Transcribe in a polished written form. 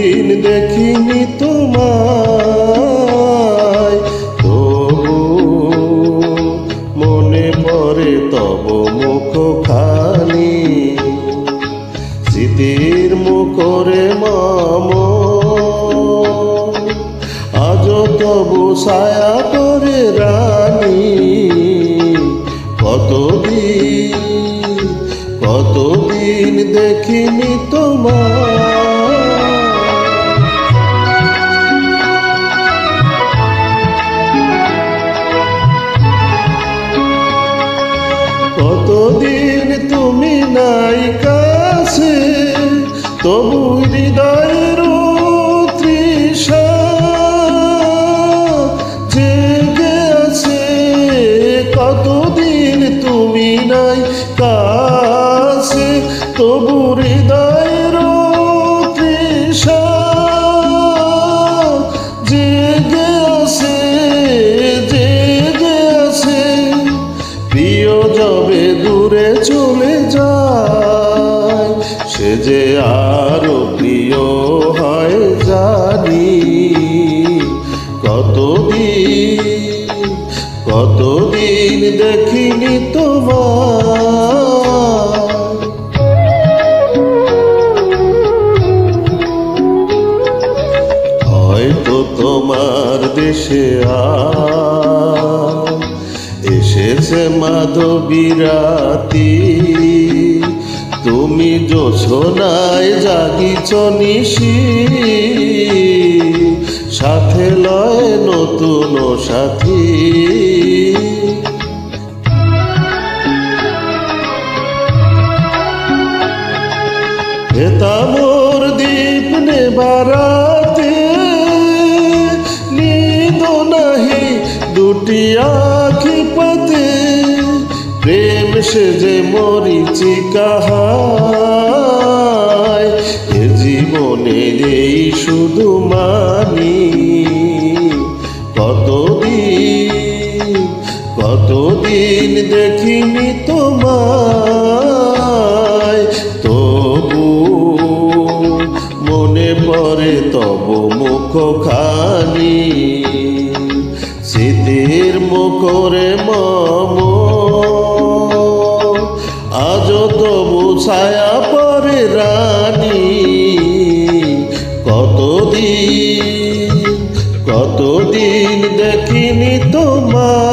কতদিন দেখিনি তোমায়, তবু মনে পড়ে তব মুখখানি। স্মৃতির মুখরে মম আজ তবু ছায়া পরে রানী। কতদিন দেখিনি তোমায়। কতদিন তুমি নাই কাছে, তবু হৃদয়ের তৃষা জেগে আছে। কতদিন তুমি নাই কাছে, তবু হৃদয়ের তৃষা জেগে আছে, জেগে আছে। প্রিয় যবে দূরে চলে যায়, সে যে আরো প্রিয় হয় জানি। কতদিন দেখিনি তোমায়। হয়তো তোমার দেশে এসেছে মাধবী রাতি, তুমি জোছনায় জাগিছ নিশি। সাথে লয় নতুন সাথী, হেতা মোর দীপ নেবারাতে নিদ নাহি দুটি আখি পাতে। প্রেম সে যে মরিচিকা হায়, এ জীবনে এই শুধু মানি। কতদিন দেখিনি তোমায়, তবু মনে পড়ে তব মুখখানি। স্মৃতির মুখরে মম আজ তবু ছায়া পরে রানী। কতদিন দেখিনি তোমায়।